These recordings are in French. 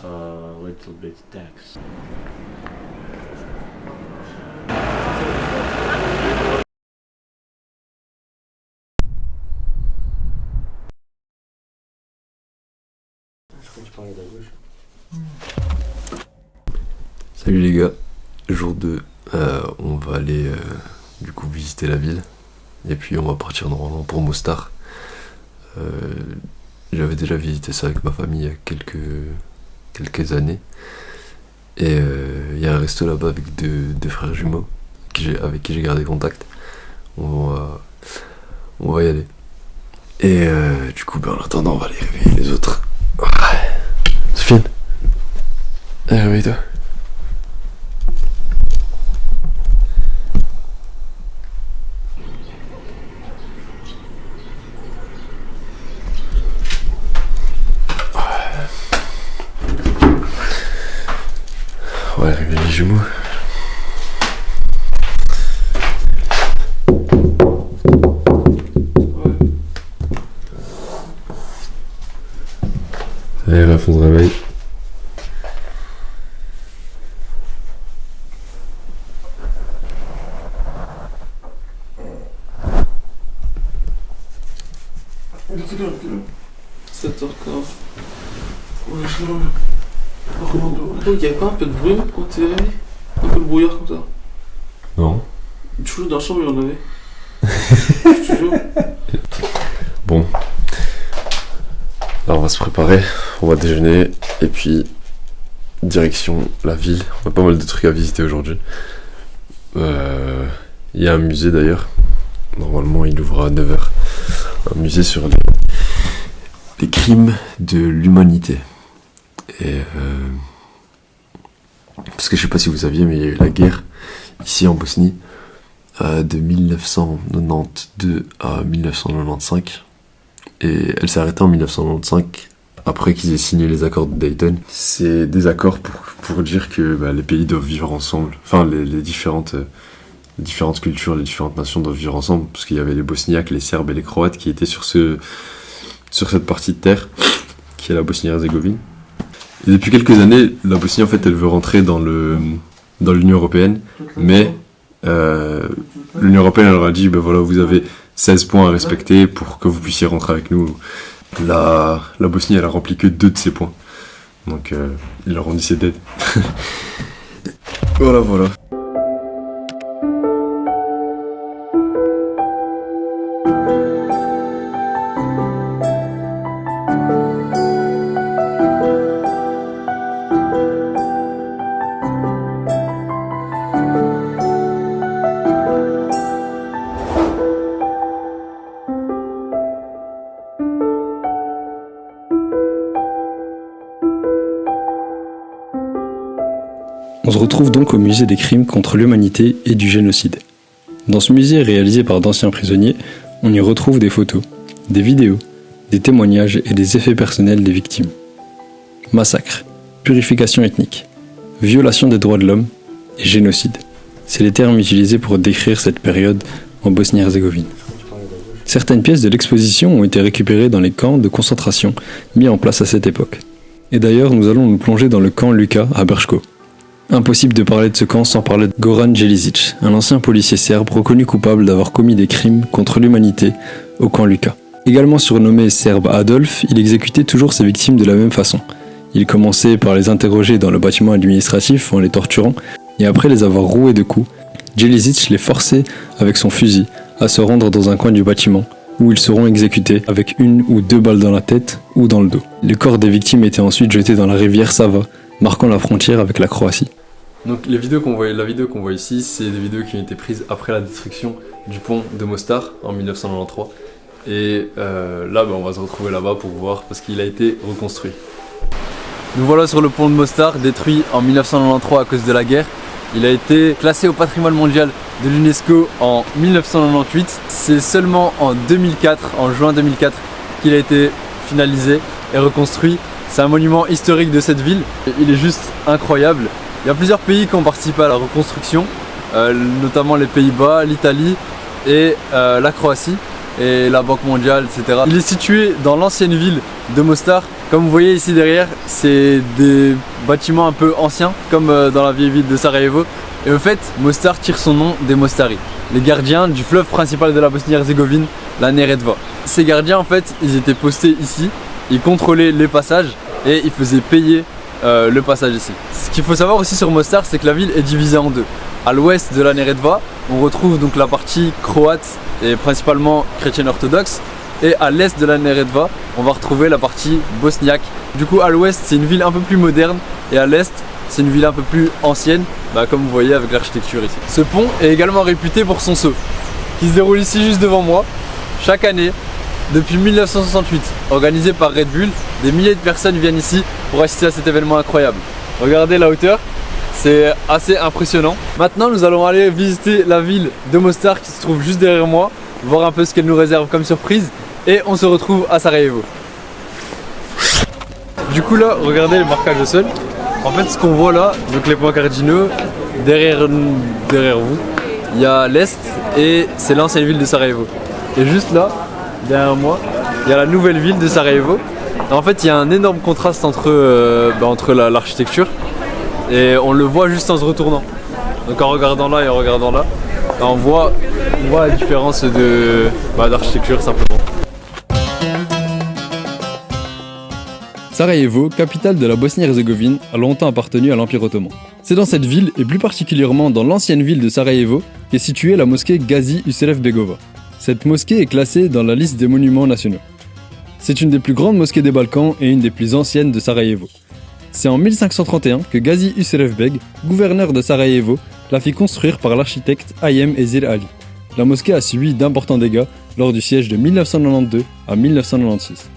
a little bit tax. Je crois que tu parlais de la gauche. Salut les gars, jour 2, on va aller du coup visiter la ville et puis on va partir normalement pour Mostar. J'avais déjà visité ça avec ma famille il y a quelques années et il y a un resto là-bas avec deux frères jumeaux avec qui j'ai gardé contact. On va y aller et du coup en attendant on va aller réveiller les autres. Sofiane, allez, réveille-toi. On va réveiller les jumeaux. Allez, Raph, on se réveille. Il était là. 7h15. Ouais, je suis là. Il n'y avait pas un peu de bruit quand t'es réveillé? Un peu de brouillard comme ça? Non. Toujours dans la chambre, il y en avait. Je te jure. Bon. Là, on va se préparer, on va déjeuner et puis direction la ville. On a pas mal de trucs à visiter aujourd'hui. Il y a un musée d'ailleurs. Normalement, il ouvre à 9h. Un musée sur les crimes de l'humanité. Et parce que je sais pas si vous saviez, mais il y a eu la guerre ici en Bosnie de 1992 à 1995. Et elle s'est arrêtée en 1995 après qu'ils aient signé les accords de Dayton. C'est des accords pour dire que les pays doivent vivre ensemble. Enfin, les différentes cultures, les différentes nations doivent vivre ensemble. Parce qu'il y avait les Bosniaques, les Serbes et les Croates qui étaient sur cette partie de terre, qui est la Bosnie-Herzégovine. Et depuis quelques années, la Bosnie, en fait, elle veut rentrer dans l'Union Européenne. Mais l'Union Européenne, elle leur a dit, voilà, vous avez 16 points à respecter pour que vous puissiez rentrer avec nous. La Bosnie, elle a rempli que 2 de ces points. Donc, ils leur ont dit c'est dead. Voilà. On se retrouve donc au musée des crimes contre l'humanité et du génocide. Dans ce musée réalisé par d'anciens prisonniers, on y retrouve des photos, des vidéos, des témoignages et des effets personnels des victimes. Massacre, purification ethnique, violation des droits de l'homme et génocide. C'est les termes utilisés pour décrire cette période en Bosnie-Herzégovine. Certaines pièces de l'exposition ont été récupérées dans les camps de concentration mis en place à cette époque. Et d'ailleurs, nous allons nous plonger dans le camp Luka à Brčko. Impossible de parler de ce camp sans parler de Goran Djeličić, un ancien policier serbe reconnu coupable d'avoir commis des crimes contre l'humanité au camp Luka. Également surnommé serbe Adolf, il exécutait toujours ses victimes de la même façon. Il commençait par les interroger dans le bâtiment administratif en les torturant, et après les avoir roués de coups, Djeličić les forçait avec son fusil à se rendre dans un coin du bâtiment, où ils seront exécutés avec 1 ou 2 balles dans la tête ou dans le dos. Le corps des victimes était ensuite jeté dans la rivière Sava, marquant la frontière avec la Croatie. Donc la vidéo qu'on voit ici, c'est des vidéos qui ont été prises après la destruction du pont de Mostar en 1993. Et là, on va se retrouver là-bas pour voir, parce qu'il a été reconstruit. Nous voilà sur le pont de Mostar, détruit en 1993 à cause de la guerre. Il a été classé au patrimoine mondial de l'UNESCO en 1998. C'est seulement en 2004, en juin 2004, qu'il a été finalisé et reconstruit. C'est un monument historique de cette ville. Il est juste incroyable. Il y a plusieurs pays qui ont participé à la reconstruction, notamment les Pays-Bas, l'Italie et la Croatie et la Banque mondiale, etc. Il est situé dans l'ancienne ville de Mostar. Comme vous voyez ici derrière, c'est des bâtiments un peu anciens, comme dans la vieille ville de Sarajevo. Et au fait, Mostar tire son nom des Mostari, les gardiens du fleuve principal de la Bosnie-Herzégovine, la Neretva. Ces gardiens, en fait, ils étaient postés ici, ils contrôlaient les passages et ils faisaient payer le passage ici. Ce qu'il faut savoir aussi sur Mostar, c'est que la ville est divisée en deux. À l'ouest de la Neretva, on retrouve donc la partie croate et principalement chrétienne orthodoxe. Et à l'est de la Neretva, on va retrouver la partie bosniaque. Du coup, à l'ouest, c'est une ville un peu plus moderne et à l'est, c'est une ville un peu plus ancienne, comme vous voyez avec l'architecture ici. Ce pont est également réputé pour son saut, qui se déroule ici juste devant moi. Chaque année, depuis 1968, organisé par Red Bull, des milliers de personnes viennent ici pour assister à cet événement incroyable. Regardez la hauteur, c'est assez impressionnant. Maintenant, nous allons aller visiter la ville de Mostar qui se trouve juste derrière moi, voir un peu ce qu'elle nous réserve comme surprise et on se retrouve à Sarajevo. Du coup là, regardez les marquages au sol. En fait, ce qu'on voit là, donc les points cardinaux, derrière vous, il y a l'Est et c'est l'ancienne ville de Sarajevo. Et juste là, derrière moi, il y a la nouvelle ville de Sarajevo. Et en fait, il y a un énorme contraste entre l'architecture et on le voit juste en se retournant. Donc en regardant là et en regardant là, on voit la différence d'architecture simplement. Sarajevo, capitale de la Bosnie-Herzégovine, a longtemps appartenu à l'Empire ottoman. C'est dans cette ville, et plus particulièrement dans l'ancienne ville de Sarajevo, qu'est située la mosquée Gazi Husrev-Begova. Cette mosquée est classée dans la liste des monuments nationaux. C'est une des plus grandes mosquées des Balkans et une des plus anciennes de Sarajevo. C'est en 1531 que Gazi Husrev Beg, gouverneur de Sarajevo, la fit construire par l'architecte Hayem Ezir Ali. La mosquée a subi d'importants dégâts lors du siège de 1992 à 1996.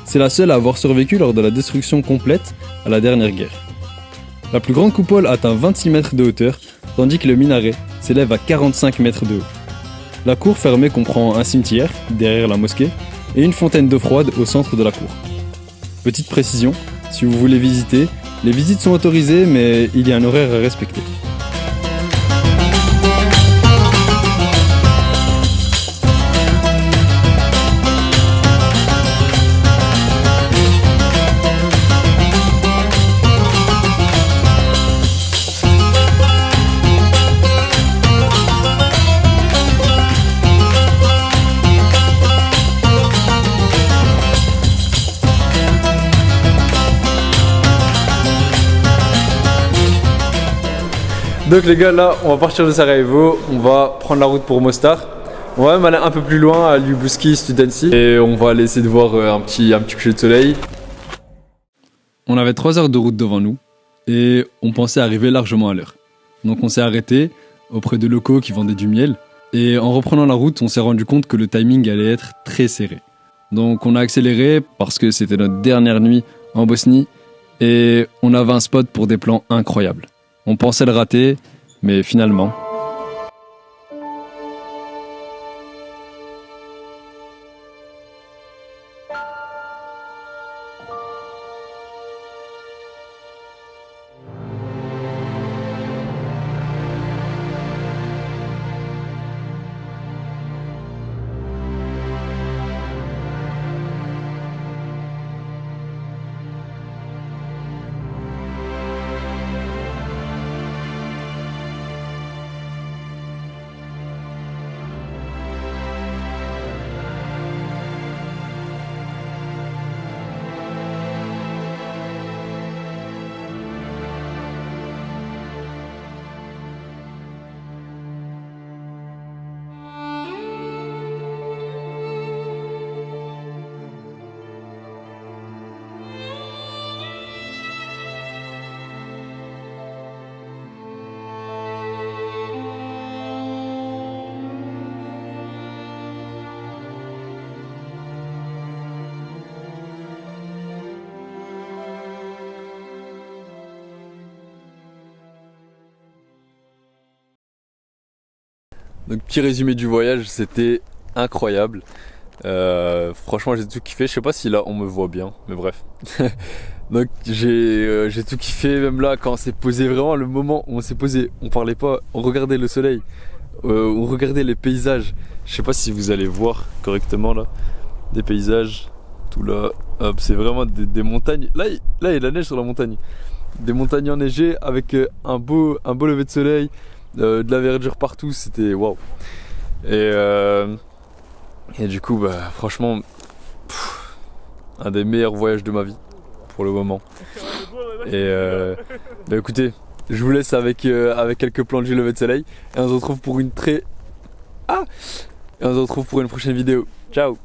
C'est la seule à avoir survécu lors de la destruction complète à la dernière guerre. La plus grande coupole atteint 26 mètres de hauteur, tandis que le minaret s'élève à 45 mètres de haut. La cour fermée comprend un cimetière, derrière la mosquée, et une fontaine d'eau froide au centre de la cour. Petite précision, si vous voulez visiter, les visites sont autorisées, mais il y a un horaire à respecter. Donc les gars, là on va partir de Sarajevo, on va prendre la route pour Mostar. On va même aller un peu plus loin à Ljubuški Studenci et on va aller essayer de voir un petit coucher de soleil. On avait 3 heures de route devant nous et on pensait arriver largement à l'heure. Donc on s'est arrêté auprès de locaux qui vendaient du miel et en reprenant la route, on s'est rendu compte que le timing allait être très serré. Donc on a accéléré parce que c'était notre dernière nuit en Bosnie et on avait un spot pour des plans incroyables. On pensait le rater, mais finalement... Donc petit résumé du voyage, c'était incroyable. Franchement j'ai tout kiffé, je sais pas si là on me voit bien, mais bref. Donc j'ai tout kiffé, même là quand on s'est posé, vraiment le moment où on s'est posé, on parlait pas, on regardait le soleil, on regardait les paysages. Je sais pas si vous allez voir correctement là, des paysages, tout là. Hop, c'est vraiment des montagnes. Là, il y a de la neige sur la montagne. Des montagnes enneigées avec un beau lever de soleil, de la verdure partout, c'était waouh. Et du coup, bah, franchement, un des meilleurs voyages de ma vie pour le moment. Et bah, écoutez, je vous laisse avec quelques plans du lever de soleil et on se retrouve pour une prochaine vidéo. Ciao.